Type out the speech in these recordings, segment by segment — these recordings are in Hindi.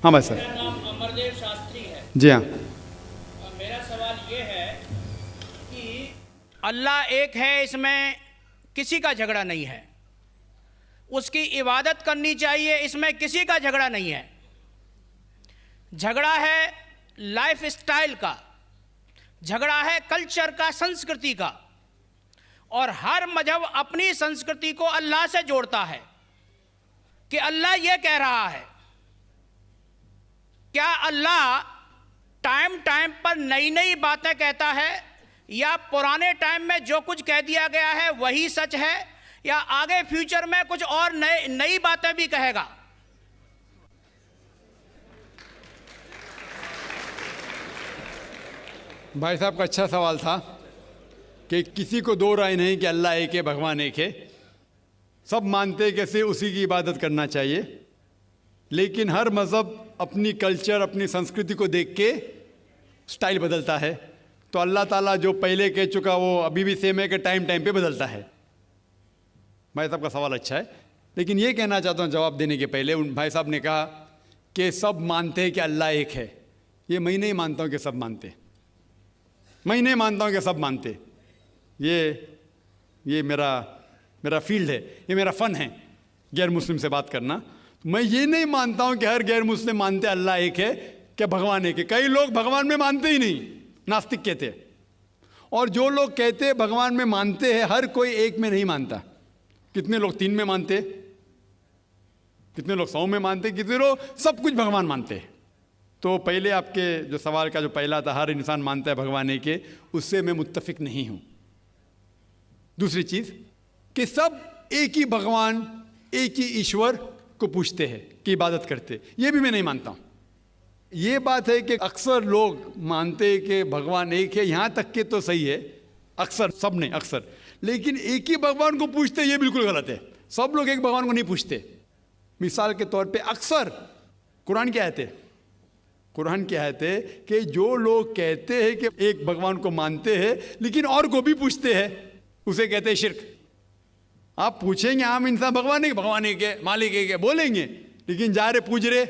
हाँ भाई सर। मेरा नाम अमरदेव शास्त्री है। जी हाँ। मेरा सवाल ये है कि अल्लाह एक है, इसमें किसी का झगड़ा नहीं है। उसकी इबादत करनी चाहिए, इसमें किसी का झगड़ा नहीं है। झगड़ा है लाइफ स्टाइल का, झगड़ा है कल्चर का, संस्कृति का। और हर मजहब अपनी संस्कृति को अल्लाह से जोड़ता है कि अल्लाह ये कह रहा है। क्या अल्लाह टाइम टाइम पर नई नई बातें कहता है, या पुराने टाइम में जो कुछ कह दिया गया है वही सच है, या आगे फ्यूचर में कुछ और नई बातें भी कहेगा? भाई साहब का अच्छा सवाल था कि किसी को दो राय नहीं कि अल्लाह एक है, भगवान एक है। सब मानते कि सिर्फ उसी की इबादत करना चाहिए, लेकिन हर मज़हब अपनी कल्चर, अपनी संस्कृति को देख के स्टाइल बदलता है। तो अल्लाह ताला जो पहले कह चुका वो अभी भी सेम है कि टाइम टाइम पे बदलता है। भाई साहब का सवाल अच्छा है, लेकिन ये कहना चाहता हूँ जवाब देने के पहले, उन भाई साहब ने कहा कि सब मानते हैं कि अल्लाह एक है। ये मैं नहीं मानता हूँ कि सब मानते, मैं नहीं मानता हूँ कि सब मानते। ये मेरा फील्ड है, ये मेरा फ़न है गैर मुस्लिम से बात करना। मैं ये नहीं मानता हूँ कि हर गैर मुस्लिम मानते अल्लाह एक है, कि भगवान एक है। कई लोग भगवान में मानते ही नहीं, नास्तिक कहते हैं। और जो लोग कहते हैं भगवान में मानते हैं, हर कोई एक में नहीं मानता। कितने लोग 3 में मानते, कितने लोग 100 में मानते, कितने लोग सब कुछ भगवान मानते हैं। तो पहले आपके जो सवाल का जो पहला था, हर इंसान मानता है भगवान एक है, उससे मैं मुत्तफिक नहीं हूँ। दूसरी चीज़ कि सब एक ही भगवान, एक ही ईश्वर को पूछते हैं कि इबादत करते, ये भी मैं नहीं मानता हूँ। ये बात है कि अक्सर लोग मानते हैं कि भगवान एक है, यहाँ तक के तो सही है, अक्सर, सब नहीं अक्सर, लेकिन एक ही भगवान को पूछते ये बिल्कुल गलत है। सब लोग एक भगवान को नहीं पूछते। मिसाल के तौर पे अक्सर कुरान क्या कहते, कुरान क्या कहते कि जो लोग कहते हैं कि एक भगवान को मानते हैं लेकिन और को भी पूछते हैं, उसे कहते हैं शिर्क। आप पूछेंगे आम इंसान भगवान एक है, मालिक एक है बोलेंगे, लेकिन जा रहे पूज रहे,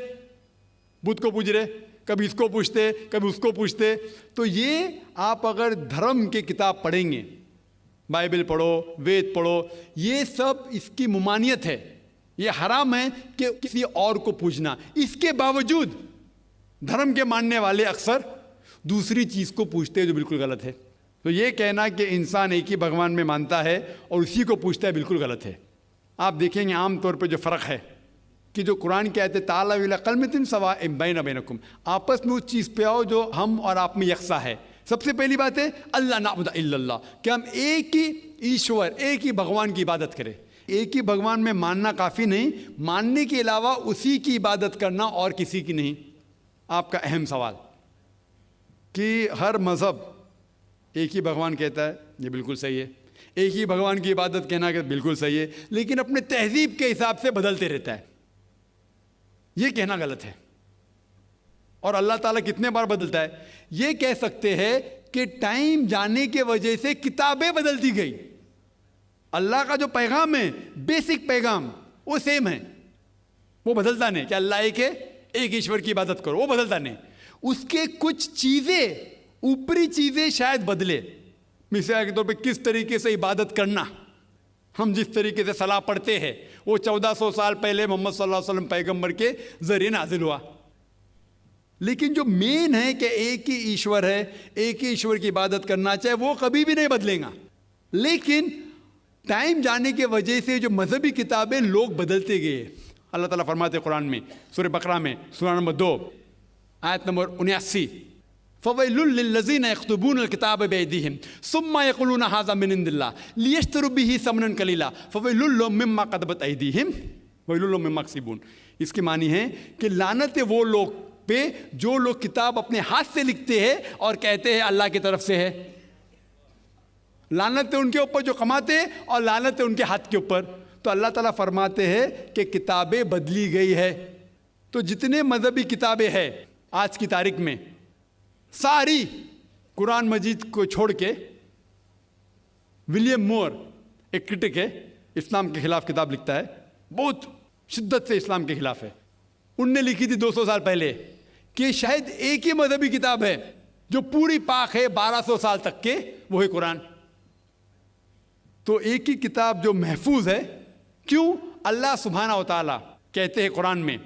बुद्ध को पूज रहे, कभी इसको पूछते कभी उसको पूछते। तो ये आप अगर धर्म की किताब पढ़ेंगे, बाइबल पढ़ो, वेद पढ़ो, ये सब इसकी मुमानियत है। ये हराम है कि किसी और को पूछना। इसके बावजूद धर्म के मानने वाले अक्सर दूसरी चीज़ को पूछते हैं जो बिल्कुल गलत है। तो ये कहना कि इंसान एक ही भगवान में मानता है और उसी को पूछता है बिल्कुल गलत है। आप देखेंगे आम तौर पे जो फ़र्क है कि जो कुरान कहते ताला विला कलमतिन सवाइम बैना बैनकुम, आपस में उस चीज़ पे आओ जो हम और आप में यकसा है। सबसे पहली बात है अल्लाह नाबुद इल्लल्लाह, कि हम एक ही ईश्वर, एक ही भगवान की इबादत करें। एक ही भगवान में मानना काफ़ी नहीं, मानने के अलावा उसी की इबादत करना और किसी की नहीं। आपका अहम सवाल कि हर मज़हब एक ही भगवान कहता है, ये बिल्कुल सही है। एक ही भगवान की इबादत कहना कि बिल्कुल सही है, लेकिन अपने तहजीब के हिसाब से बदलते रहता है, ये कहना गलत है। और अल्लाह ताला कितने बार बदलता है? ये कह सकते हैं कि टाइम जाने के वजह से किताबें बदलती गई। अल्लाह का जो पैगाम है, बेसिक पैगाम, वो सेम है, वो बदलता नहीं कि अल्लाह एक है, एक ईश्वर की इबादत करो, वो बदलता नहीं। उसके कुछ चीज़ें, ऊपरी चीज़ें शायद बदले। मिसाल के तौर पे किस तरीके से इबादत करना, हम जिस तरीके से सलाह पढ़ते हैं वो 1400 साल पहले मोहम्मद सल्लल्लाहु अलैहि वसल्लम पैगंबर के ज़रिए नाजिल हुआ। लेकिन जो मेन है कि एक ही ईश्वर है, एक ही ईश्वर की इबादत करना चाहिए, वो कभी भी नहीं बदलेगा। लेकिन टाइम जाने के वजह से जो मजहबी किताबें लोग बदलते गए। अल्लाह ताला फरमाते कुरान में, सूरह बकरा में, सूरा नंबर 2 आयत नंबर 79, फ़वैलुल लिल्लज़ीना यक्तुबूनल किताब बिअयदीहिम सुम्मा यक़ूलूना हाज़ा मिन इंदिल्लाह लियश्तरू बिही समनन कलीला फ़वैलुल लहुम मिम्मा क़दबत अयदीहिम वैलुल लहुम मिम्मा यक्सिबून। इसकी मानी है कि लानत है वो लोग पे जो लोग किताब अपने हाथ से लिखते हैं और कहते हैं अल्लाह की तरफ से है। लानत है उनके ऊपर जो कमाते हैं और लानत है उनके हाथ के ऊपर। तो अल्लाह ताला फरमाते हैं कि किताबें बदली गई है। तो जितने मजहबी किताबें हैं आज की तारीख में, सारी कुरान मजीद को छोड़ के, विलियम मोर एक क्रिटिक है, इस्लाम के खिलाफ किताब लिखता है, बहुत शिद्दत से इस्लाम के खिलाफ है। उनने लिखी थी 200 साल पहले कि शायद एक ही मजहबी किताब है जो पूरी पाक है 1200 साल तक के, वो है कुरान। तो एक ही किताब जो महफूज है, क्यों? अल्लाह सुब्हानहू व तआला कहते हैं कुरान में,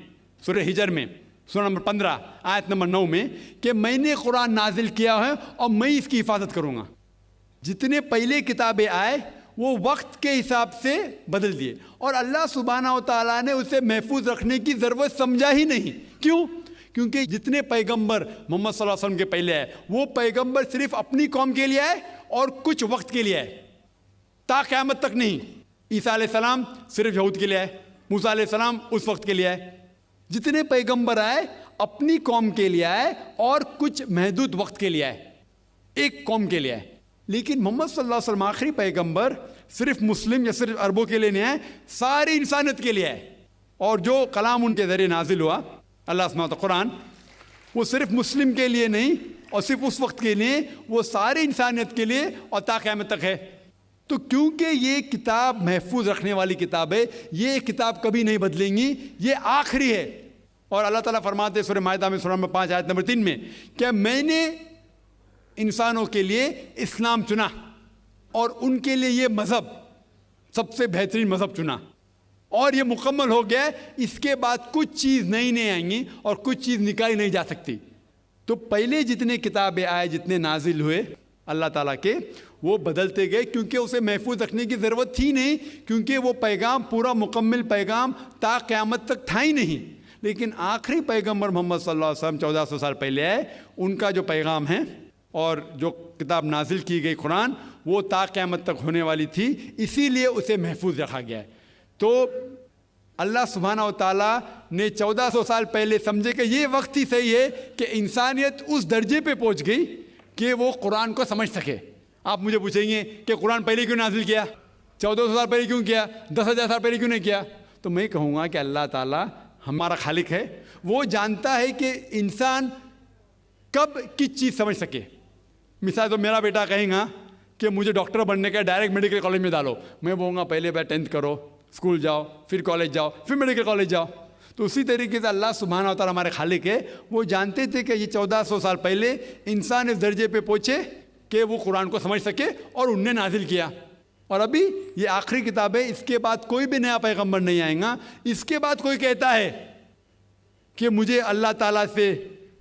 सूरह हिजर में, सूरह नंबर 15 आयत नंबर 9 में, कि मैंने कुरान नाजिल किया है और मैं इसकी हिफाजत करूँगा। जितने पहले किताबें आए वो वक्त के हिसाब से बदल दिए, और अल्लाह सुब्हानहू व तआला ने उसे महफूज रखने की ज़रूरत समझा ही नहीं। क्यों? क्योंकि जितने पैगंबर मोहम्मद सल्लल्लाहु अलैहि वसल्लम के पहले आए, वो पैगंबर सिर्फ अपनी कौम के लिए आए और कुछ वक्त के लिए आए, ता क़यामत तक नहीं। ईसा अलैहिस्सलाम सिर्फ यहूद के लिए आए, मूसा अलैहिस्सलाम उस वक्त के लिए आए। जितने पैगंबर आए अपनी कौम के लिए आए और कुछ महदूद वक्त के लिए आए, एक कौम के लिए आए। लेकिन मोहम्मद सल्लल्लाहु अलैहि वसल्लम आखिरी पैगंबर सिर्फ मुस्लिम या सिर्फ अरबों के लिए नहीं आए, सारी इंसानियत के लिए आए। और जो कलाम उनके ज़रिए नाजिल हुआ, अल्लाह सुब्हानहू व तआला कुरान, वो सिर्फ मुस्लिम के लिए नहीं और सिर्फ उस वक्त के लिए, वो सारी इंसानियत के लिए और ता क़यामत तक है। तो क्योंकि ये किताब महफूज रखने वाली किताब है, ये किताब कभी नहीं बदलेंगी, ये आखिरी है। और अल्लाह ताला फरमाते हैं सूरह माइदा में सूरह नंबर 5 आयत नंबर 3 में, क्या मैंने इंसानों के लिए इस्लाम चुना और उनके लिए ये मज़हब सबसे बेहतरीन मज़हब चुना, और ये मुकम्मल हो गया। इसके बाद कुछ चीज़ नई नहीं आएंगी और कुछ चीज़ निकाली नहीं जा सकती। तो पहले जितने किताबें आए, जितने नाजिल हुए अल्लाह ताला के, वो बदलते गए, क्योंकि उसे महफूज रखने की ज़रूरत थी नहीं, क्योंकि वो पैगाम पूरा मुकम्मल पैगाम ता क़यामत तक था ही नहीं। लेकिन आखिरी पैगंबर मोहम्मद सल्लल्लाहु अलैहि वसल्लम 1400 साल पहले आए, उनका जो पैगाम है और जो किताब नाजिल की गई कुरान, वो ता क़यामत तक होने वाली थी, इसीलिए उसे महफूज रखा गया है। तो अल्लाह सुब्हानहू व तआला ने 1400 साल पहले समझे कि ये वक्त ही सही है कि इंसानियत उस दर्जे पे पहुंच गई कि वो कुरान को समझ सके। आप मुझे पूछेंगे कि कुरान पहले क्यों नाजिल किया, 1400 साल पहले क्यों किया, 10,000 साल पहले क्यों नहीं किया? तो मैं कहूँगा कि अल्लाह ताला हमारा खालिक है, वो जानता है कि इंसान कब किस चीज़ समझ सके। मिसाल तो मेरा बेटा कहेगा कि मुझे डॉक्टर बनने का, डायरेक्ट मेडिकल कॉलेज में डालो, मैं बोलूँगा पहले बार 10th करो, स्कूल जाओ, फिर कॉलेज जाओ, फिर मेडिकल कॉलेज जाओ। तो उसी तरीके से अल्लाह सुब्हानहू व तआला हमारे खालिक है, वो जानते थे कि ये 1400 साल पहले इंसान इस दर्जे पे पहुँचे कि वो कुरान को समझ सके, और उनने नाजिल किया। और अभी ये आखिरी किताब है, इसके बाद कोई भी नया पैगंबर नहीं आएगा। इसके बाद कोई कहता है कि मुझे अल्लाह ताला से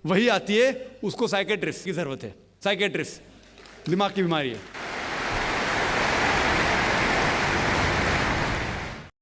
वही आती है, उसको साइकेट्रिस्ट की ज़रूरत है। साइकेट्रिस्ट दिमाग की बीमारी है।